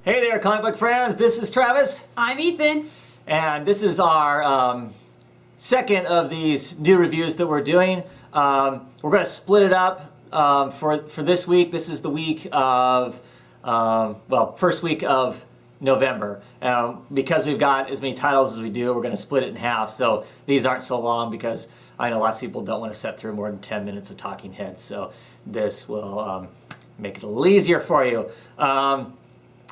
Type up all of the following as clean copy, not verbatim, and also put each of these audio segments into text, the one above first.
Hey there, comic book friends. This is Travis, I'm Ethan. and this is our second of these new reviews that we're doing. We're going to split it up for this week. This is the week of, first week of November. Because we've got as many titles as we do, we're going to split it in half. So these aren't so long because I know lots of people don't want to sit through more than 10 minutes of talking heads. So this will make it a little easier for you.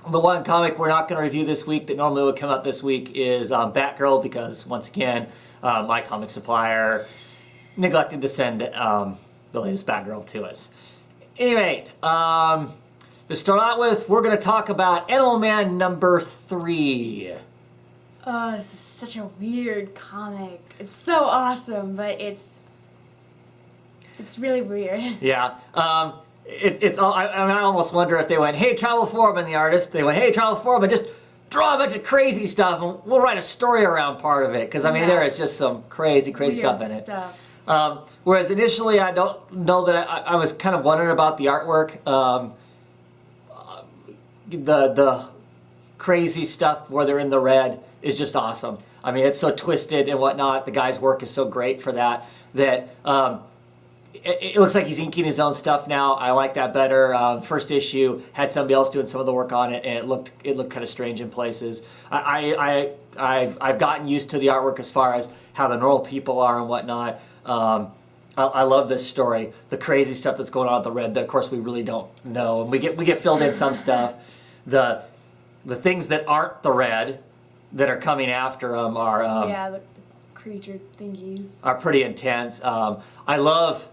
The one comic we're not going to review this week that normally would come out this week is Batgirl, because once again, my comic supplier neglected to send the latest Batgirl to us. Anyway, to start out with, we're going to talk about Animal Man number 3. Oh, this is such a weird comic. It's so awesome, but it's really weird. Yeah. It's all. I almost wonder if they went, "Hey, Travel Foreman, the artist." They went, "Hey, Travel Foreman, just draw a bunch of crazy stuff, and we'll write a story around part of it." Because I mean, there is just some crazy Weird stuff in it. stuff. Whereas initially, I don't know that I was kind of wondering about the artwork. The crazy stuff where they're in the red is just awesome. I mean, it's so twisted and whatnot. The guy's work is so great for that. It looks like he's inking his own stuff now. I like that better. First issue had somebody else doing some of the work on it, and it looked kind of strange in places. I've gotten used to the artwork as far as how the normal people are and whatnot. I love this story. The crazy stuff that's going on with the red that, of course, we really don't know, and we get filled in some stuff. The things that aren't the red that are coming after them are the creature thingies are pretty intense. I love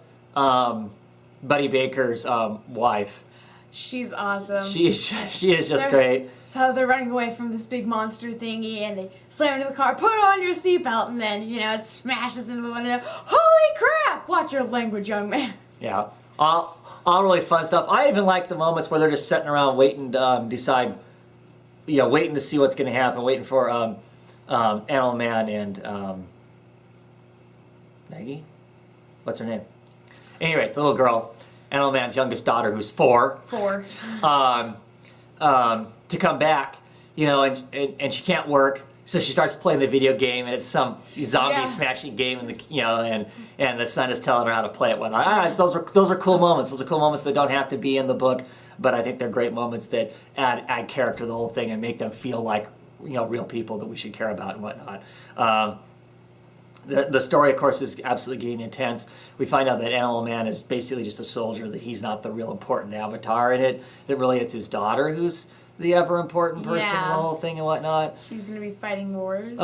Buddy Baker's wife. She's awesome. She is just great. So they're running away from this big monster thingy, and they slam into the car. Put on your seatbelt, and then it smashes into the window. Holy crap! Watch your language, young man. Yeah, all really fun stuff. I even like the moments where they're just sitting around waiting to decide, waiting to see what's going to happen, waiting for Animal Man and Maggie. What's her name? Anyway, the little girl, Animal Man's youngest daughter, who's 4. 4. To come back, and she can't work, so she starts playing the video game, and it's some zombie smashing game, and the son is telling her how to play it. Those are cool moments. Those are cool moments that don't have to be in the book, but I think they're great moments that add character to the whole thing and make them feel like real people that we should care about and whatnot. The story, of course, is absolutely getting intense. We find out that Animal Man is basically just a soldier, that he's not the real important avatar in it, that really it's his daughter who's the ever important person in the whole thing and whatnot. She's going to be fighting wars.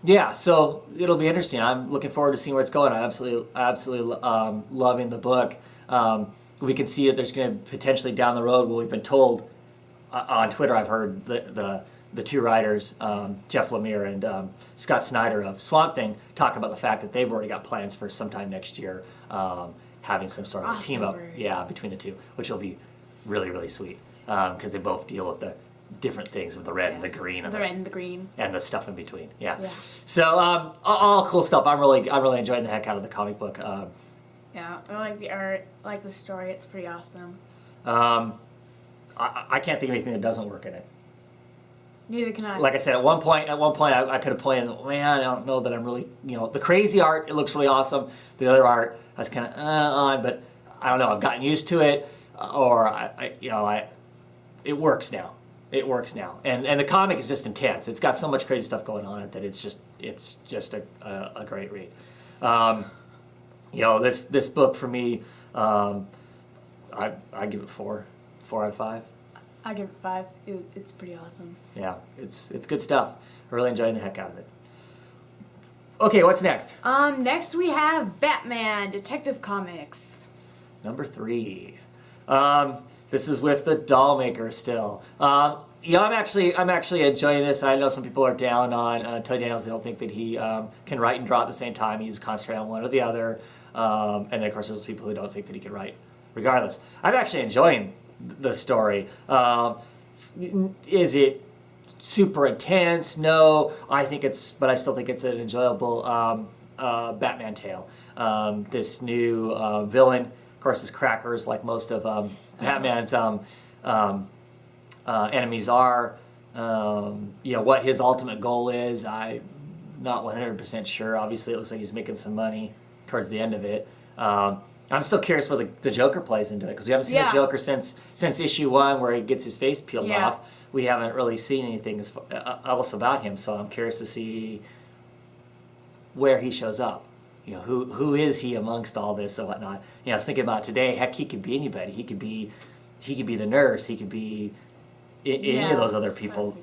Yeah, so it'll be interesting. I'm looking forward to seeing where it's going. I'm absolutely loving the book. We can see that there's going to potentially down the road, we've been told on Twitter, I've heard the two writers, Jeff Lemire and Scott Snyder of Swamp Thing, talk about the fact that they've already got plans for sometime next year having some sort of a team up between the two, which will be really, really sweet because they both deal with the different things of the red and the green. The red and the green. And the stuff in between, yeah. So all cool stuff. I'm really enjoying the heck out of the comic book. Yeah, I like the art, I like the story. It's pretty awesome. I can't think of anything that doesn't work in it. Neither can I. Like I said, at one point, I could have pointed, man, I don't know that I'm really, the crazy art, it looks really awesome. The other art, I was kind of on, but I don't know, I've gotten used to it, or it works now. It works now, and the comic is just intense. It's got so much crazy stuff going on in it that it's just a great read. This book for me, I give it 4 out of 5. I give it 5. It's pretty awesome. Yeah, it's good stuff. I'm really enjoying the heck out of it. Okay, what's next? Next we have Batman Detective Comics. Number 3. This is with the doll maker still. I'm actually enjoying this. I know some people are down on Tony Daniels. They don't think that he can write and draw at the same time. He's concentrating on one or the other. And then, of course, there's people who don't think that he can write regardless. I'm actually enjoying the story. Is it super intense? No, but I still think it's an enjoyable Batman tale. This new villain, of course, is Crackers, like most of Batman's enemies are. What his ultimate goal is, I'm not 100% sure. Obviously, it looks like he's making some money towards the end of it. I'm still curious where the Joker plays into it, because we haven't seen the Joker since issue 1, where he gets his face peeled off. We haven't really seen anything else about him, so I'm curious to see where he shows up. Who is he amongst all this and whatnot. I was thinking about today, heck, he could be anybody. He could be the nurse. He could be any of those other people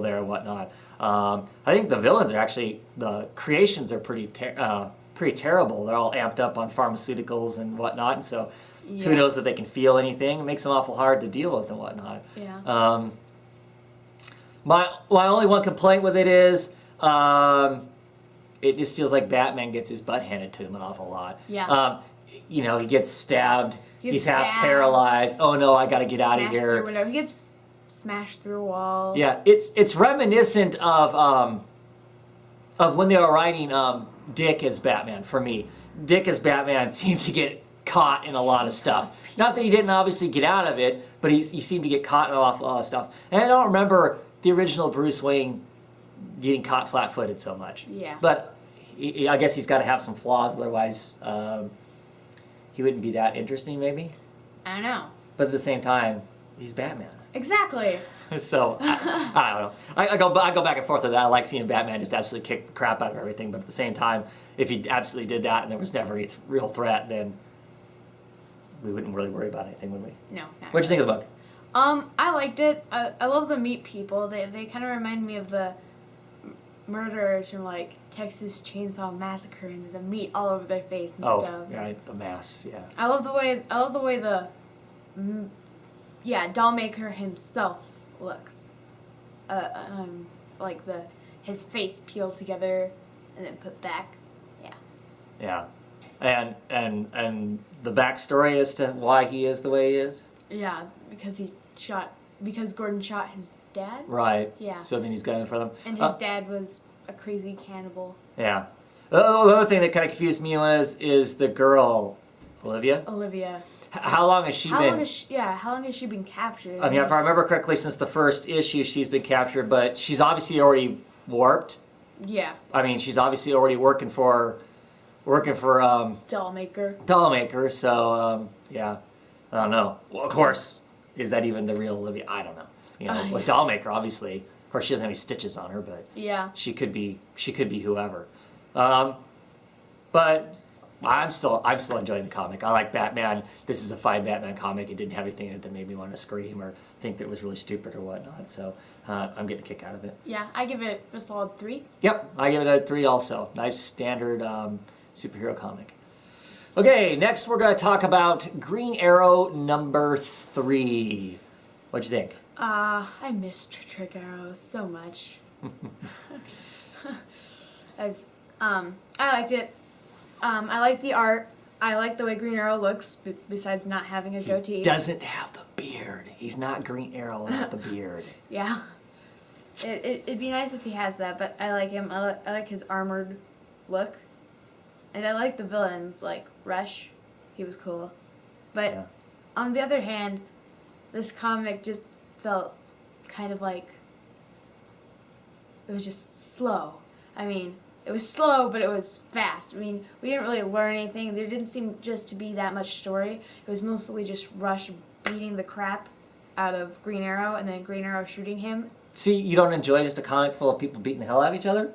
there and whatnot. I think the villains are actually, the creations are pretty terrible. They're all amped up on pharmaceuticals and whatnot, and so who knows if they can feel anything. It makes them awful hard to deal with and whatnot. Yeah. My only one complaint with it is it just feels like Batman gets his butt handed to him an awful lot. Yeah. He gets stabbed. He's half paralyzed. Oh no, I got to get out of here. Through a window. He gets smashed through a wall. Yeah, it's reminiscent of when they were writing Dick as Batman. For me, Dick as Batman seemed to get caught in a lot of stuff. Not that he didn't obviously get out of it, but he seemed to get caught in an awful lot of stuff. And I don't remember the original Bruce Wayne getting caught flat-footed so much. Yeah. But I guess he's got to have some flaws, otherwise he wouldn't be that interesting, maybe. I don't know. But at the same time, he's Batman. Exactly. So I don't know. I go back and forth with that. I like seeing Batman just absolutely kick the crap out of everything. But at the same time, if he absolutely did that and there was never a real threat, then we wouldn't really worry about anything, would we? No. What'd you think of the book? I liked it. I love the meat people. They kind of remind me of the murderers from like Texas Chainsaw Massacre and the meat all over their face and stuff. Oh, right, the masks, yeah. I love the way the Dollmaker himself looks. Like his face peeled together and then put back. Yeah. Yeah. And the backstory as to why he is the way he is? Yeah, because Gordon shot his dad. Right. Yeah. So then he's got it for them. And his dad was a crazy cannibal. Yeah. The other thing that kind of confused me is the girl, Olivia. How long has she been? How long has she been captured? I mean, if I remember correctly, since the first issue, she's been captured, but she's obviously already warped. Yeah. I mean, she's obviously already working for Dollmaker. So yeah, I don't know. Well, of course, is that even the real Olivia? I don't know. With Dollmaker, obviously, of course, she doesn't have any stitches on her, but yeah, she could be whoever. But I'm still enjoying the comic. I like Batman. This is a fine Batman comic. It didn't have anything in it that made me want to scream or think that it was really stupid or whatnot. So I'm getting a kick out of it. Yeah, I give it a solid 3. Yep, I give it a 3 also. Nice standard superhero comic. Okay, next we're going to talk about Green Arrow number 3. What'd you think? I missed Trick Arrow so much. I liked it. I like the art. I like the way Green Arrow looks, besides not having a goatee. He doesn't have the beard. He's not Green Arrow without the beard. Yeah. It'd be nice if he has that, but I like him. I like his armored look. And I like the villains, like Rush. He was cool. But Yeah. on the other hand, this comic just felt kind of like it was just slow. I mean, it was slow, but it was fast. I mean, we didn't really learn anything. There didn't seem just to be that much story. It was mostly just Rush beating the crap out of Green Arrow and then Green Arrow shooting him. See, you don't enjoy just a comic full of people beating the hell out of each other?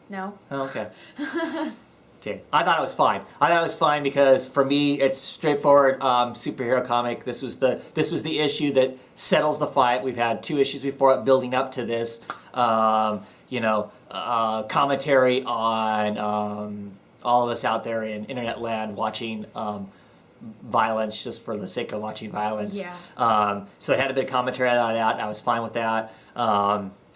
No. Oh, okay. See, I thought it was fine. I thought it was fine because for me, it's straightforward superhero comic. This was the issue that settles the fight. We've had 2 issues before it building up to this. Commentary on all of us out there in internet land watching violence just for the sake of watching violence. Yeah. So it had a bit of commentary on that, and I was fine with that.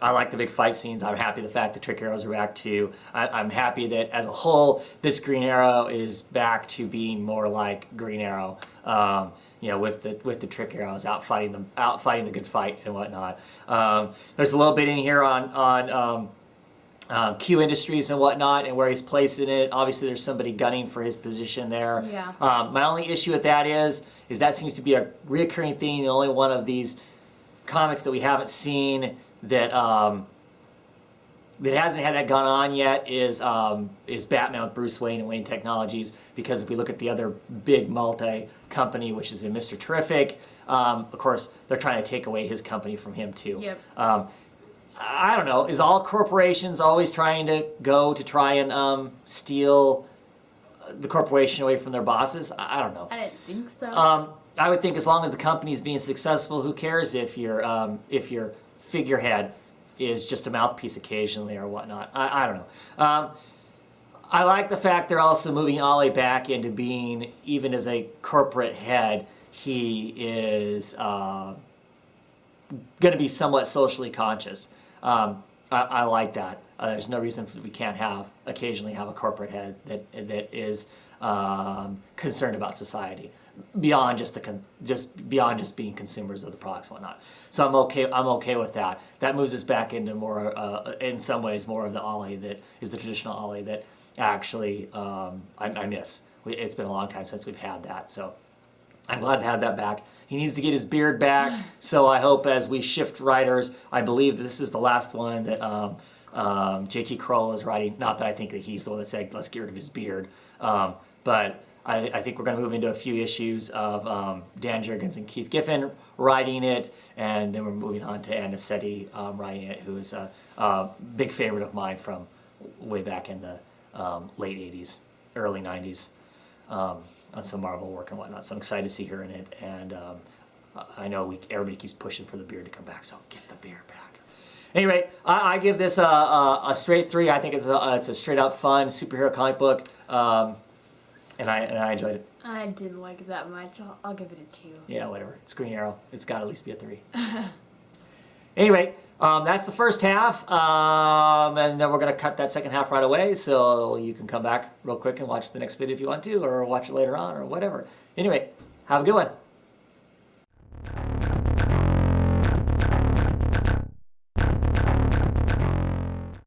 I like the big fight scenes. I'm happy the fact that Trick Arrow's are back too. I'm happy that as a whole, this Green Arrow is back to being more like Green Arrow. With the Trick Arrows out fighting the good fight and whatnot. There's a little bit in here on Q Industries and whatnot, and where he's placed in it. Obviously, there's somebody gunning for his position there. Yeah. My only issue with that is that seems to be a reoccurring theme. The only one of these comics that we haven't seen that that hasn't had that gone on yet is Batman with Bruce Wayne and Wayne Technologies, because if we look at the other big multi-company, which is in Mr. Terrific, of course, they're trying to take away his company from him too. Yep. I don't know, is all corporations always trying to go to try and steal the corporation away from their bosses? I don't know. I didn't think so. I would think as long as the company's being successful, who cares if your figurehead is just a mouthpiece occasionally or whatnot. I don't know. I like the fact they're also moving Ollie back into being, even as a corporate head, he is going to be somewhat socially conscious. I like that. There's no reason we can't occasionally have a corporate head that is concerned about society beyond beyond just being consumers of the products and whatnot. So I'm okay with that. That moves us back into more, in some ways, more of the Ollie that is the traditional Ollie that actually I miss. It's been a long time since we've had that, so I'm glad to have that back. He needs to get his beard back, so I hope as we shift writers, I believe this is the last one that J.T. Kroll is writing. Not that I think that he's the one that said, let's get rid of his beard, but I think we're going to move into a few issues of Dan Jurgens and Keith Giffen writing it, and then we're moving on to Ann Nocenti writing it, who is a big favorite of mine from way back in the late 80s, early 90s, on some Marvel work and whatnot. So I'm excited to see her in it, and I know everybody keeps pushing for the beard to come back, so get the beard back. Anyway, I give this a straight 3. I think it's a straight up fun superhero comic book. And I enjoyed it. I didn't like it that much. I'll give it a 2. Yeah, whatever. It's Green Arrow. It's got to at least be a 3. Anyway, that's the first half. And then we're going to cut that second half right away. So you can come back real quick and watch the next video if you want to, or watch it later on, or whatever. Anyway, have a good one.